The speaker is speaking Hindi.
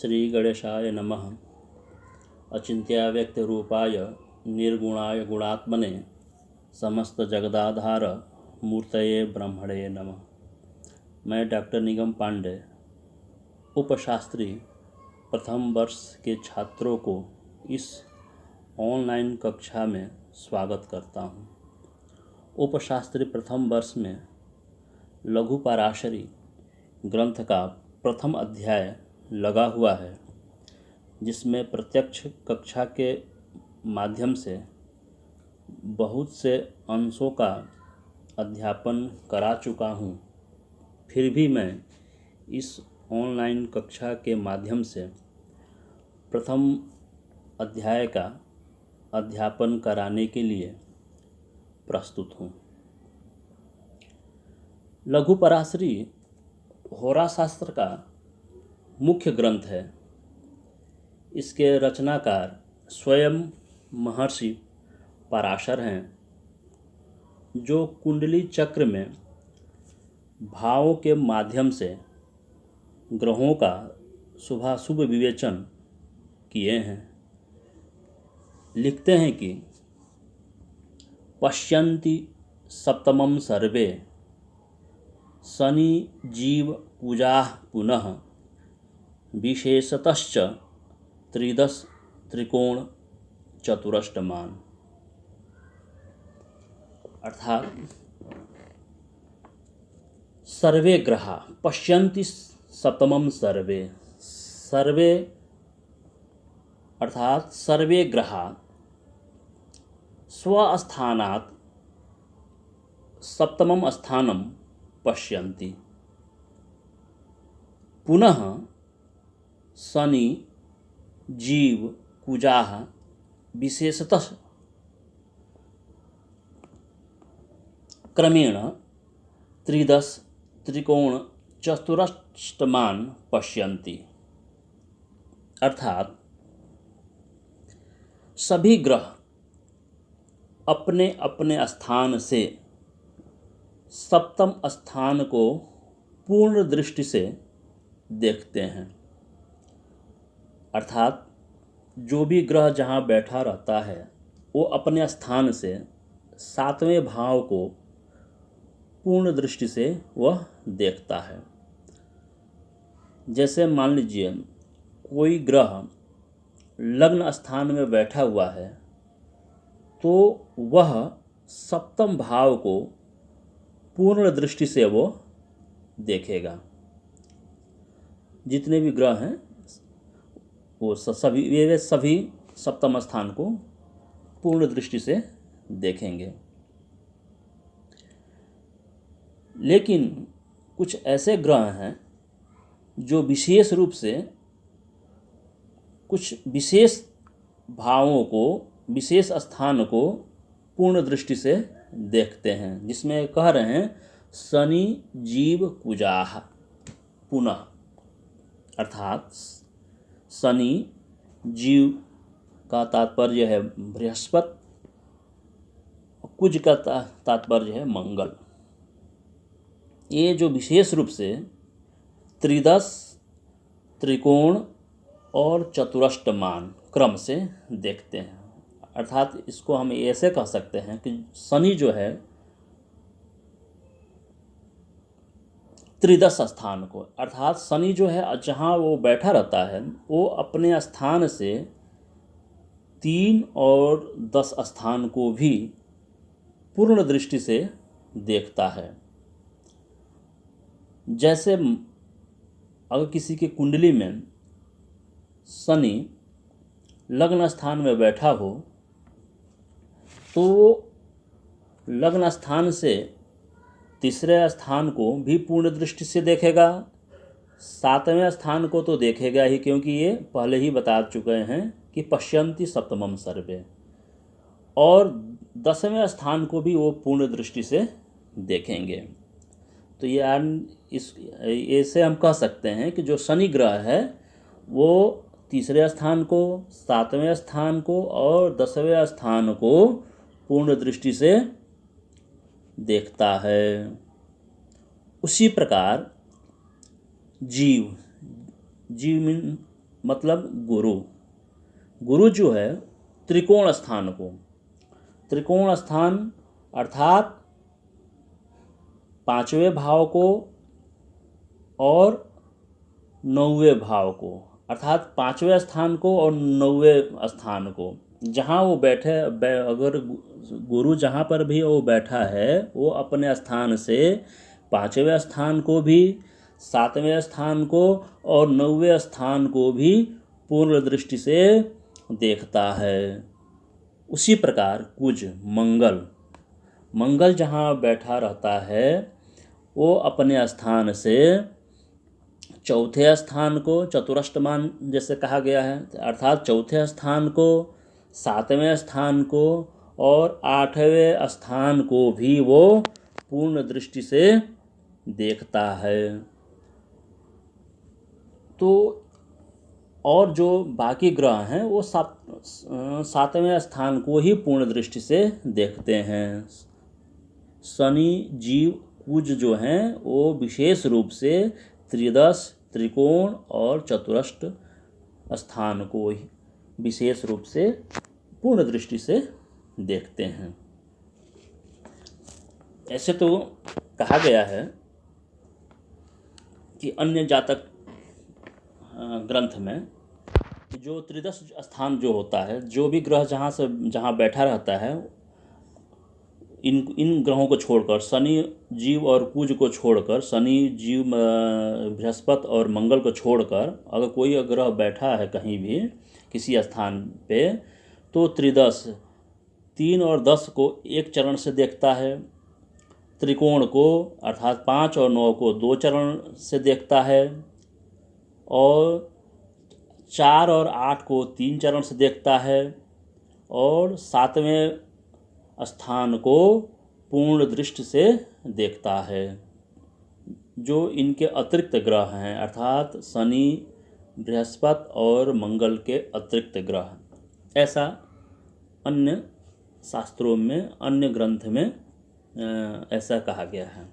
श्री गणेशाय नमः। अचिन्त्याव्यक्तरूपाय निर्गुणाय गुणात्मने समस्त जगदाधार मूर्तये ब्रह्मणे नमः। मैं डॉक्टर निगम पांडे उपशास्त्री प्रथम वर्ष के छात्रों को इस ऑनलाइन कक्षा में स्वागत करता हूँ। उपशास्त्री प्रथम वर्ष में लघु पराशरी ग्रंथ का प्रथम अध्याय लगा हुआ है, जिसमें प्रत्यक्ष कक्षा के माध्यम से बहुत से अंशों का अध्यापन करा चुका हूँ। फिर भी मैं इस ऑनलाइन कक्षा के माध्यम से प्रथम अध्याय का अध्यापन कराने के लिए प्रस्तुत हूँ। लघु पराशरी होरा शास्त्र का मुख्य ग्रंथ है। इसके रचनाकार स्वयं महर्षि पराशर हैं, जो कुंडली चक्र में भावों के माध्यम से ग्रहों का शुभाशुभ विवेचन किए हैं। लिखते हैं कि पश्यन्ति सप्तमं सर्वे शनि जीव पूजा पुनः विशेषतश्च त्रिदश त्रिकोण चतुरष्टमान। अर्थात सर्वे ग्रहा पश्यन्ति सप्तमं सर्वे, सर्वे अर्थात सर्वे ग्रहा स्वस्थानात् सप्तमं स्थानं पश्यन्ति। पुनः शनि जीव कुजाः विशेषतः क्रमेण त्रिदश त्रिकोण चतुरष्टमान पश्यन्ति। अर्थात सभी ग्रह अपने अपने स्थान से सप्तम स्थान को पूर्ण दृष्टि से देखते हैं। अर्थात जो भी ग्रह जहाँ बैठा रहता है वो अपने स्थान से सातवें भाव को पूर्ण दृष्टि से वह देखता है। जैसे मान लीजिए कोई ग्रह लग्न स्थान में बैठा हुआ है, तो वह सप्तम भाव को पूर्ण दृष्टि से वो देखेगा। जितने भी ग्रह हैं वो सभी सप्तम स्थान को पूर्ण दृष्टि से देखेंगे। लेकिन कुछ ऐसे ग्रह हैं जो विशेष रूप से कुछ विशेष भावों को, विशेष स्थान को पूर्ण दृष्टि से देखते हैं, जिसमें कह रहे हैं शनि जीव कुजाः पुनः। अर्थात शनि जीव का तात्पर्य है बृहस्पति, कुज का तात्पर्य है मंगल। ये जो विशेष रूप से त्रिदश त्रिकोण और चतुरष्टमान क्रम से देखते हैं। अर्थात इसको हम ऐसे कह सकते हैं कि शनि जो है त्रिदश स्थान को, अर्थात शनि जो है जहाँ वो बैठा रहता है वो अपने स्थान से 3 और 10 स्थान को भी पूर्ण दृष्टि से देखता है। जैसे अगर किसी की कुंडली में शनि लग्न स्थान में बैठा हो, तो लग्न स्थान से तीसरे स्थान को भी पूर्ण दृष्टि से देखेगा, सातवें स्थान को तो देखेगा ही, क्योंकि ये पहले ही बता चुके हैं कि पश्यन्ति सप्तमं सर्वे, और 10वें स्थान को भी वो पूर्ण दृष्टि से देखेंगे। तो ये ऐसे हम कह सकते हैं कि जो शनि ग्रह है वो तीसरे स्थान को, सातवें स्थान को और 10वें स्थान को पूर्ण दृष्टि से देखता है। उसी प्रकार जीव मतलब गुरु। गुरु जो है त्रिकोण स्थान को, त्रिकोण स्थान अर्थात पांचवें भाव को और नौवें भाव को, अर्थात पांचवें स्थान को और नौवें स्थान को, जहाँ वो बैठे अगर गुरु जहाँ पर भी वो बैठा है वो अपने स्थान से पांचवें स्थान को भी, सातवें स्थान को और नौवें स्थान को भी पूर्ण दृष्टि से देखता है। उसी प्रकार कुज मंगल, मंगल जहाँ बैठा रहता है वो अपने स्थान से चौथे स्थान को चतुरष्टमान जैसे कहा गया है, अर्थात चौथे स्थान को, सातवें स्थान को और आठवें स्थान को भी वो पूर्ण दृष्टि से देखता है। तो और जो बाकी ग्रह हैं वो सातवें स्थान को ही पूर्ण दृष्टि से देखते हैं। शनि, जीव, कुज जो हैं वो विशेष रूप से त्रिदश, त्रिकोण और चतुरष्ट स्थान को विशेष रूप से पूर्ण दृष्टि से देखते हैं। ऐसे तो कहा गया है कि अन्य जातक ग्रंथ में जो त्रिदश स्थान जो होता है, जो भी ग्रह जहाँ बैठा रहता है, इन ग्रहों को छोड़कर, शनि, जीव और कुज को छोड़कर, शनि, जीव, बृहस्पति और मंगल को छोड़कर अगर कोई ग्रह बैठा है कहीं भी किसी स्थान पे, तो त्रिदश 3 और 10 को एक चरण से देखता है, त्रिकोण को अर्थात 5 और 9 को 2 चरण से देखता है, और 4 और 8 को 3 चरण से देखता है, और 7वें स्थान को पूर्ण दृष्टि से देखता है। जो इनके अतिरिक्त ग्रह हैं, अर्थात शनि, बृहस्पति और मंगल के अतिरिक्त ग्रह, ऐसा अन्य शास्त्रों में, अन्य ग्रंथ में ऐसा कहा गया है।